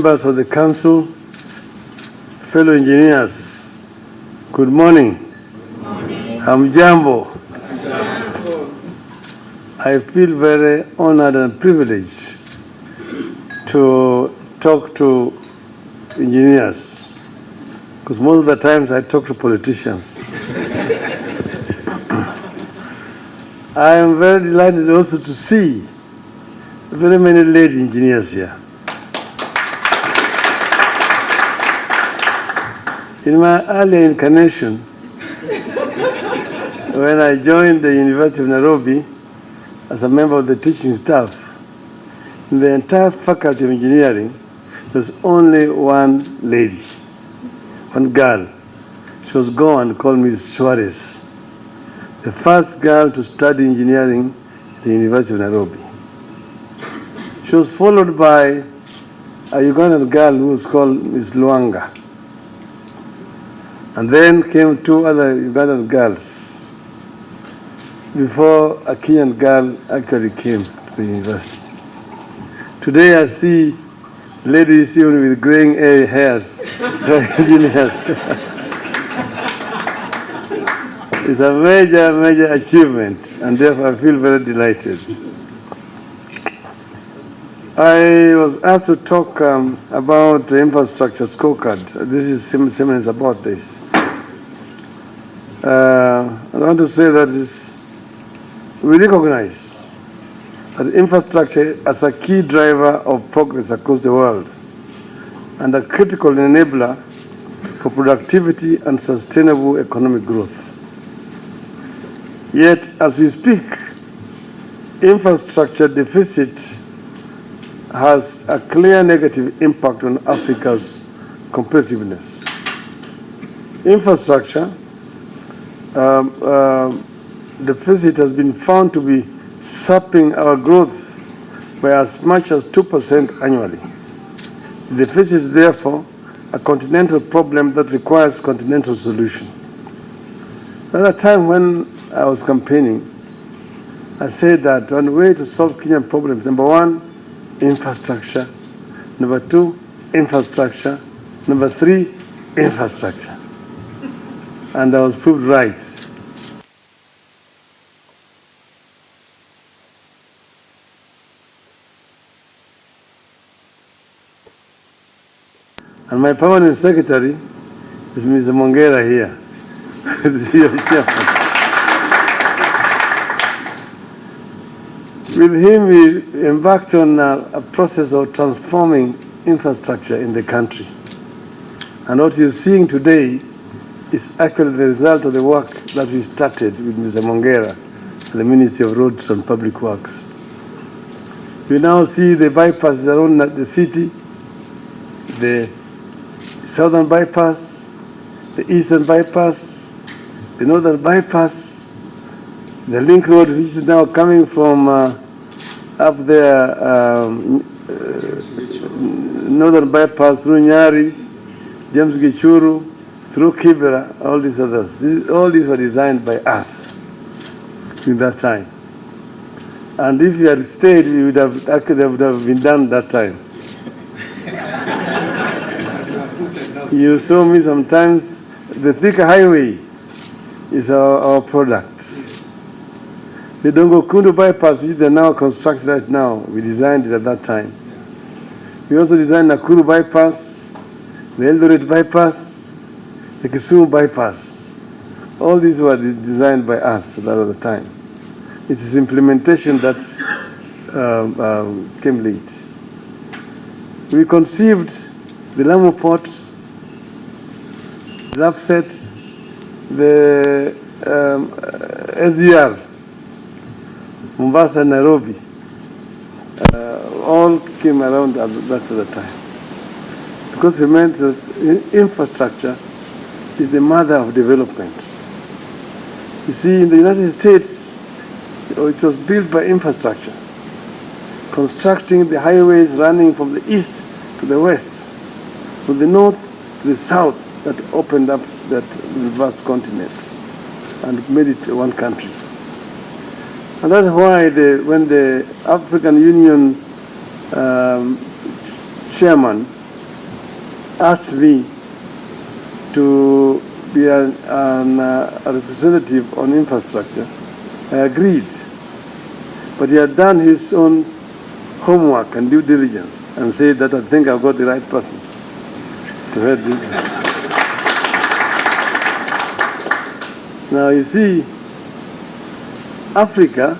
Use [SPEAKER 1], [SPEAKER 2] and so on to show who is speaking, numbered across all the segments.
[SPEAKER 1] members of the council, fellow engineers, good morning.
[SPEAKER 2] Good morning.
[SPEAKER 1] Hamjambo. I feel very honored and privileged to talk to engineers, because most of the times I talk to politicians. I am very delighted also to see very many lady engineers here. In my early incarnation, when I joined the University of Nairobi as a member of the teaching staff, in the entire faculty of engineering, there was only one lady, one girl. She was gone, called Ms. Suarez, the first girl to study engineering at the University of Nairobi. She was followed by a Ugandan girl who was called Ms. Luanga. And then came two other Ugandan girls before a Kenyan girl actually came to the university. Today I see ladies even with graying hairs, engineers. It's a major, major achievement, and therefore I feel very delighted. I was asked to talk about the infrastructure scorecard. This is seminar about this. I want to say that we recognize that infrastructure as a key driver of progress across the world and a critical enabler for productivity and sustainable economic growth. Yet, as we speak, infrastructure deficit has a clear negative impact on Africa's competitiveness. Infrastructure deficit has been found to be sapping our growth by as much as 2% annually. The deficit is therefore a continental problem that requires continental solution. At a time when I was campaigning, I said that one way to solve Kenyan problems, number one, infrastructure, number two, infrastructure, number three, infrastructure. And I was proved right. And my permanent secretary is Mr. Mongera here. With him, we embarked on a process of transforming infrastructure in the country. And what you're seeing today is actually the result of the work that we started with Mr. Mongera, the Ministry of Roads and Public Works. We now see the bypasses around the city, the southern bypass, the eastern bypass, the northern bypass, the link road which is now coming from up there, northern bypass through Nyari, James Gichuru, through Kibera, all these others. All these were designed by us in that time. And if you had stayed, we would have actually would have been done that time. You saw me sometimes, the Thika highway is our product. The Dongo Kundu bypass, which they're now constructing right now, we designed it at that time. We also designed Nakuru bypass, the Eldoret bypass, the Kisumu bypass. All these were designed by us at that time. It is implementation that came late. We conceived the Lamu port, the Lapset, the SGR, Mombasa, Nairobi, all came around at that time. Because we meant that infrastructure is the mother of development. You see, in the United States, it was built by infrastructure, constructing the highways running from the east to the west, from the north to the south, that opened up that vast continent and made it one country. And that's why when the African Union chairman asked me to be a representative on infrastructure, I agreed. But he had done his own homework and due diligence and said that I think I've got the right person to head this. Now you see, Africa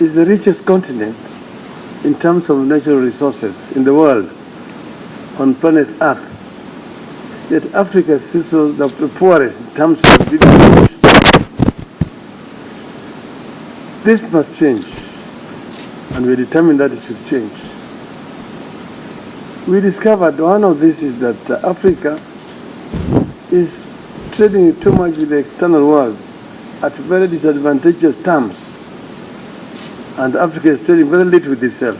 [SPEAKER 1] is the richest continent in terms of natural resources in the world, on planet Earth. Yet Africa is still the poorest in terms of GDP. This must change, and we are determined that it should change. We discovered one of this is that Africa is trading too much with the external world at very disadvantageous terms, and Africa is trading very little with itself.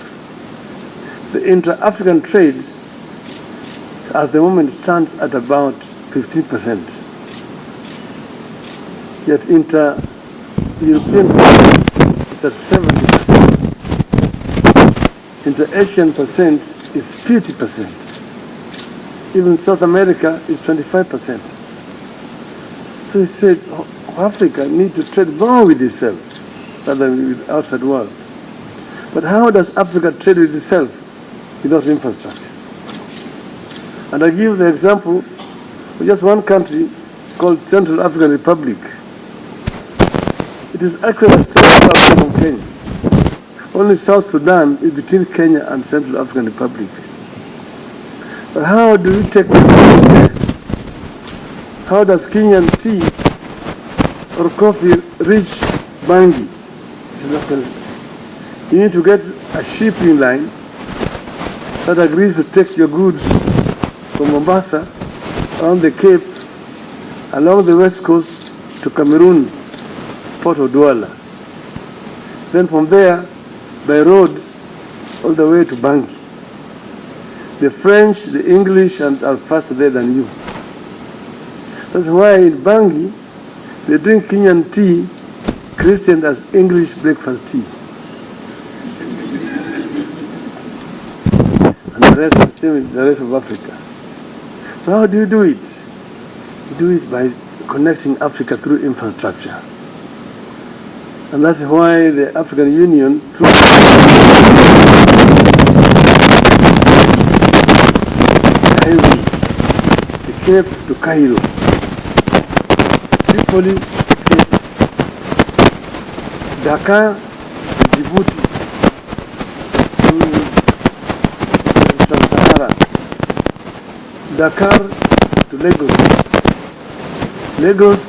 [SPEAKER 1] The intra-African trade at the moment stands at about 15%. Yet inter-European is at 70%. Inter-Asian percent is 50%. Even South America is 25%. So he said, Africa needs to trade more with itself rather than with the outside world. But how does Africa trade with itself without infrastructure? And I give the example of just one country called Central African Republic. It is actually a straight from Kenya. Only South Sudan is between Kenya and Central African Republic. But how do we take the How does Kenyan tea or coffee reach Bangi? You need to get a shipping line that agrees to take your goods from Mombasa around the Cape, along the west coast to Cameroon, Port of Douala. Then from there, by road, all the way to Bangi. The French, the English are faster there than you. That's why in Bangi, they drink Kenyan tea, christened as English breakfast tea. And the rest is the same with the rest of Africa. So how do you do it? You do it by connecting Africa through infrastructure. And that's why the African Union, through highways, the Cape to Cairo, Tripoli to Cape, Dakar to Djibouti, to Trans-Sahara, Dakar to Lagos, Lagos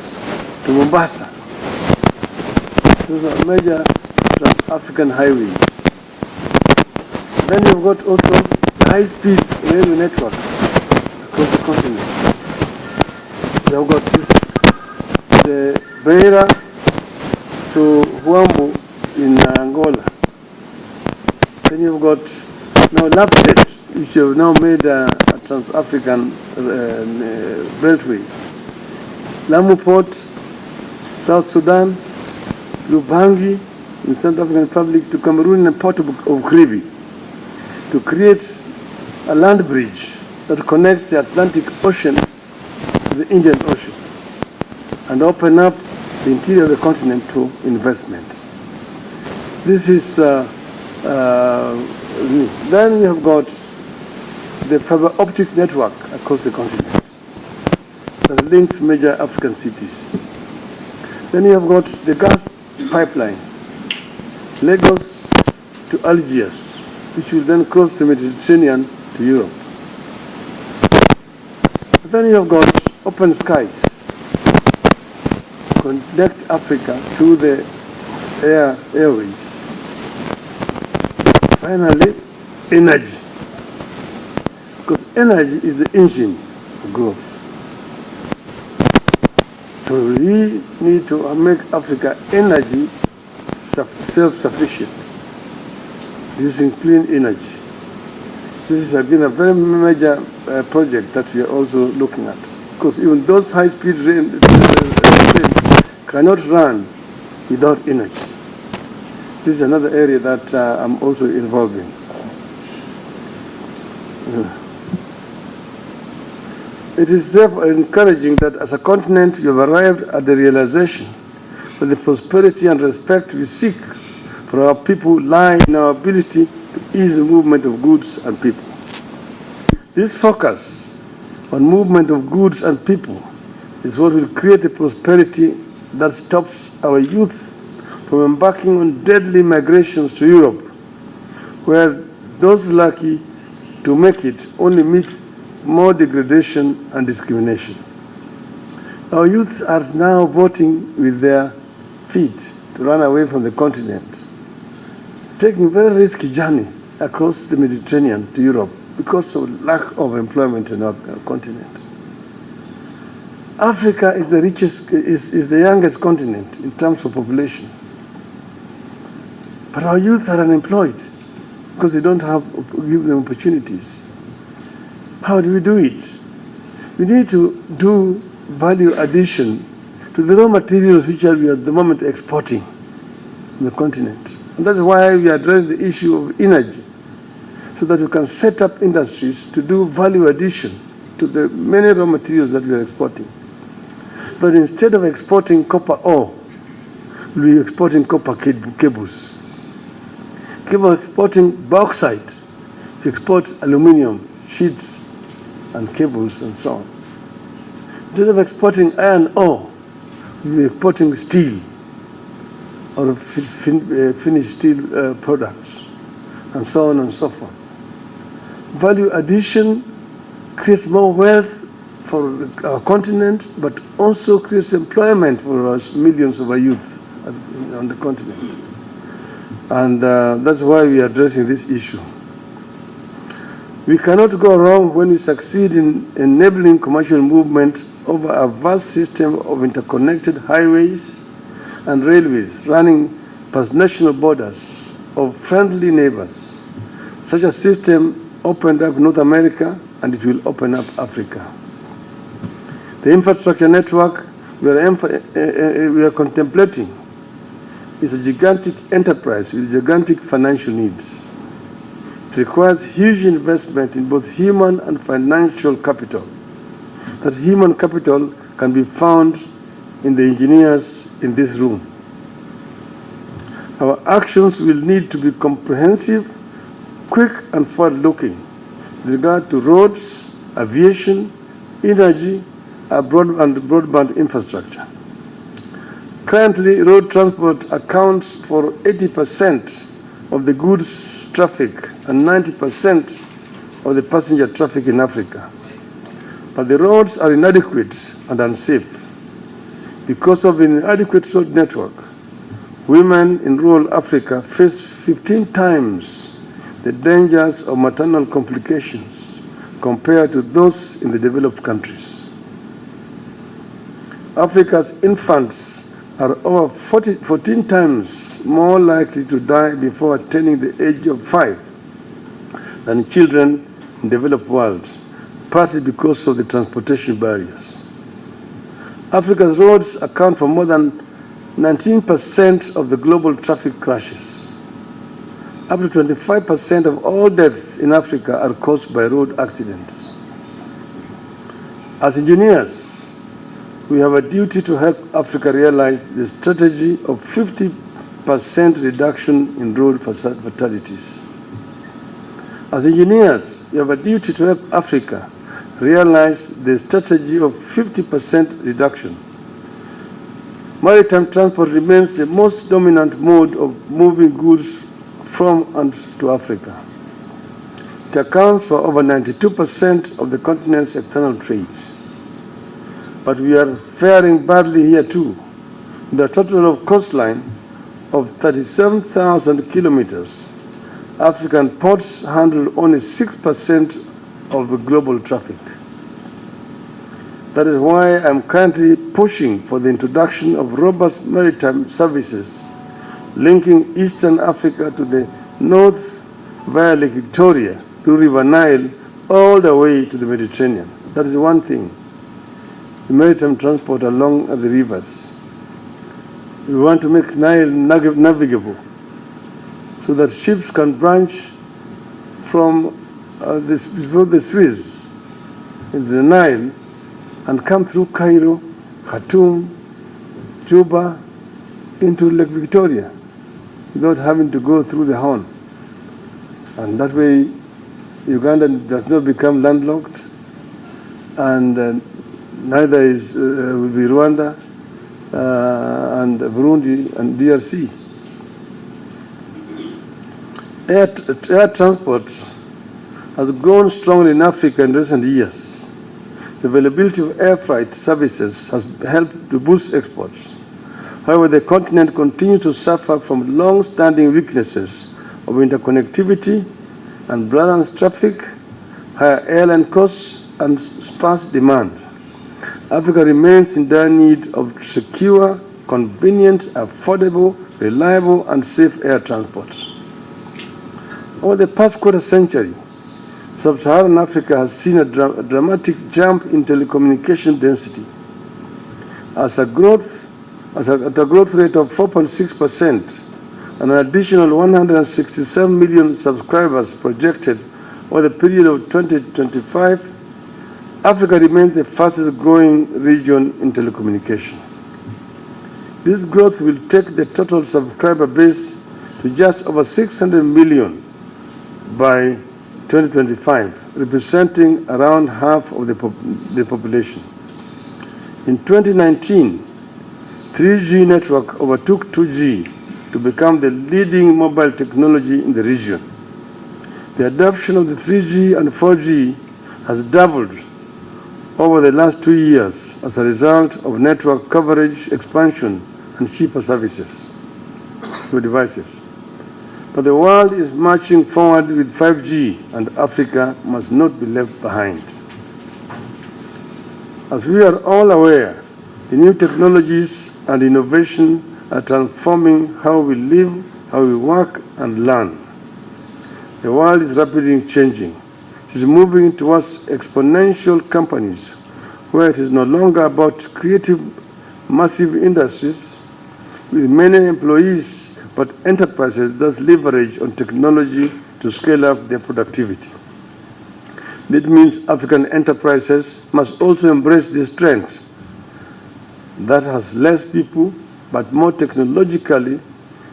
[SPEAKER 1] to Mombasa. Those are major trans-African highways. Then you've got also high-speed railway network across the continent. You've got this, the Beira to Huambo in Angola. Then you've got now LAPSET, which have now made a trans-African beltway. Lamu Port, South Sudan, through Bangi in Central African Republic to Cameroon and Port of Kribi, to create a land bridge that connects the Atlantic Ocean to the Indian Ocean and open up the interior of the continent to investment. This is, then we have got the fiber optic network across the continent that links major African cities. Then you have got the gas pipeline, Lagos to Algiers, which will then cross the Mediterranean to Europe. Then you have got open skies, connect Africa to the airways. Finally, energy, because energy is the engine of growth. So we need to make Africa energy self-sufficient, using clean energy. This has been a very major project that we are also looking at, because even those high-speed trains cannot run without energy. This is another area that I'm also involved in. It is therefore encouraging that as a continent we have arrived at the realization that the prosperity and respect we seek for our people lie in our ability to ease the movement of goods and people. This focus on movement of goods and people is what will create a prosperity that stops our youth from embarking on deadly migrations to Europe, where those lucky to make it only meet more degradation and discrimination. Our youth are now voting with their feet to run away from the continent, taking a very risky journey across the Mediterranean to Europe because of lack of employment in our continent. Africa is the richest, is the youngest continent in terms of population. But our youth are unemployed because they don't give them opportunities. How do we do it? We need to do value addition to the raw materials which we are at the moment exporting in the continent. And that's why we address the issue of energy, so that we can set up industries to do value addition to the many raw materials that we are exporting. But instead of exporting copper ore, we'll be exporting copper cables. We're exporting bauxite, we export aluminium, sheets, and cables, and so on. Instead of exporting iron ore, we'll be exporting steel or finished steel products, and so on and so forth. Value addition creates more wealth for our continent, but also creates employment for us, millions of our youth on the continent. And that's why we are addressing this issue. We cannot go wrong when we succeed in enabling commercial movement over a vast system of interconnected highways and railways running past national borders of friendly neighbors. Such a system opened up North America, and it will open up Africa. The infrastructure network we are contemplating is a gigantic enterprise with gigantic financial needs. It requires huge investment in both human and financial capital. That human capital can be found in the engineers in this room. Our actions will need to be comprehensive, quick and forward-looking with regard to roads, aviation, energy, and broadband infrastructure. Currently, road transport accounts for 80% of the goods traffic and 90% of the passenger traffic in Africa. But the roads are inadequate and unsafe. Because of an inadequate road network, women in rural Africa face 15 times the dangers of maternal complications compared to those in the developed countries. Africa's infants are over 14 times more likely to die before attaining the age of 5 than children in the developed world, partly because of the transportation barriers. Africa's roads account for more than 19% of the global traffic crashes. Up to 25% of all deaths in Africa are caused by road accidents. As engineers, we have a duty to help Africa realize the strategy of 50% reduction in road fatalities. As engineers, we have a duty to help Africa realize the strategy of 50% reduction. Maritime transport remains the most dominant mode of moving goods from and to Africa. It accounts for over 92% of the continent's external trade. But we are faring badly here too. The total of coastline of 37,000 kilometers, African ports handle only 6% of the global traffic. That is why I'm currently pushing for the introduction of robust maritime services linking Eastern Africa to the north via Lake Victoria through River Nile all the way to the Mediterranean. That is one thing. The maritime transport along the rivers. We want to make Nile navigable so that ships can branch from the Suez into the Nile and come through Cairo, Khartoum, Juba, into Lake Victoria without having to go through the Horn. And that way, Uganda does not become landlocked, and neither will be Rwanda and Burundi and DRC. Air transport has grown strongly in Africa in recent years. The availability of air freight services has helped to boost exports. However, the continent continues to suffer from long-standing weaknesses of interconnectivity and balanced traffic, higher airline costs, and sparse demand. Africa remains in dire need of secure, convenient, affordable, reliable, and safe air transport. Over the past quarter century, Sub-Saharan Africa has seen a dramatic jump in telecommunication density. At a growth rate of 4.6%, and an additional 167 million subscribers projected over the period of 2025, Africa remains the fastest growing region in telecommunication. This growth will take the total subscriber base to just over 600 million by 2025, representing around half of the population. In 2019, 3G network overtook 2G to become the leading mobile technology in the region. The adoption of the 3G and 4G has doubled over the last 2 years as a result of network coverage expansion and cheaper services to devices. But the world is marching forward with 5G, and Africa must not be left behind. As we are all aware, the new technologies and innovation are transforming how we live, how we work, and learn. The world is rapidly changing. It is moving towards exponential companies, where it is no longer about creative, massive industries with many employees, but enterprises that leverage on technology to scale up their productivity. This means African enterprises must also embrace this trend that has less people, but more technologically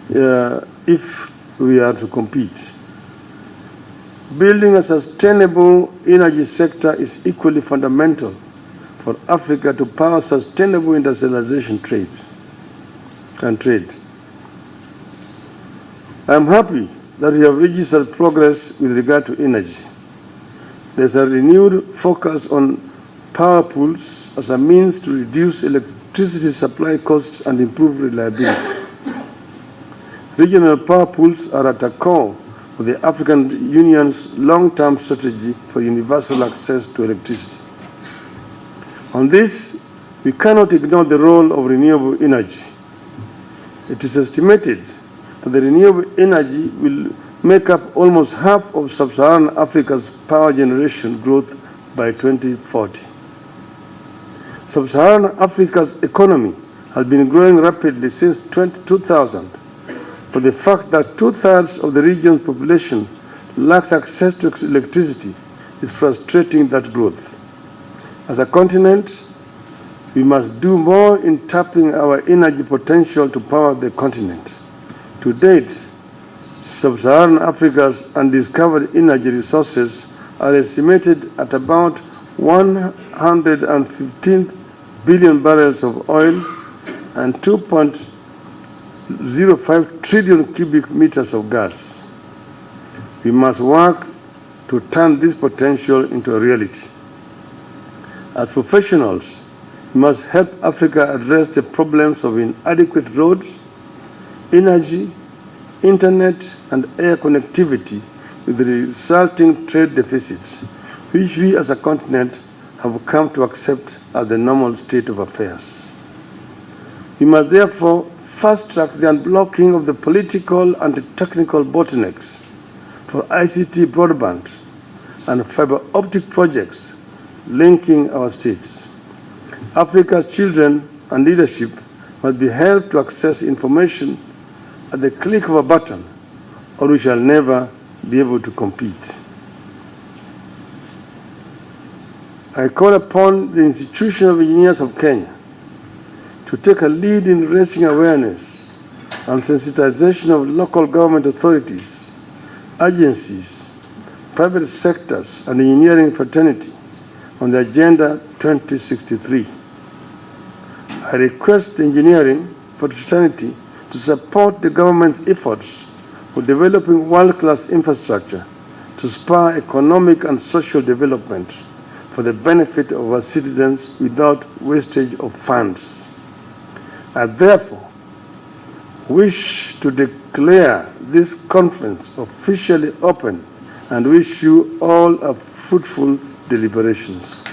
[SPEAKER 1] if we are to compete. Building a sustainable energy sector is equally fundamental for Africa to power sustainable industrialization and trade. I am happy that we have registered progress with regard to energy. There's a renewed focus on power pools as a means to reduce electricity supply costs and improve reliability. Regional power pools are at the core of the African Union's long-term strategy for universal access to electricity. On this, we cannot ignore the role of renewable energy. It is estimated that the renewable energy will make up almost half of Sub-Saharan Africa's power generation growth by 2040. Sub-Saharan Africa's economy has been growing rapidly since 2000, but the fact that 2/3 of the region's population lacks access to electricity is frustrating that growth. As a continent, we must do more in tapping our energy potential to power the continent. To date, Sub-Saharan Africa's undiscovered energy resources are estimated at about 115 billion barrels of oil and 2.05 trillion cubic meters of gas. We must work to turn this potential into a reality. As professionals, we must help Africa address the problems of inadequate roads, energy, internet, and air connectivity with the resulting trade deficits, which we as a continent have come to accept as the normal state of affairs. We must therefore fast-track the unblocking of the political and the technical bottlenecks for ICT broadband and fiber optic projects linking our states. Africa's children and leadership must be helped to access information at the click of a button, or we shall never be able to compete. I call upon the Institution of Engineers of Kenya to take a lead in raising awareness and sensitization of local government authorities, agencies, private sectors, and engineering fraternity on the Agenda 2063. I request the engineering fraternity to support the government's efforts for developing world-class infrastructure to spur economic and social development for the benefit of our citizens without wastage of funds. I therefore wish to declare this conference officially open and wish you all a fruitful deliberations.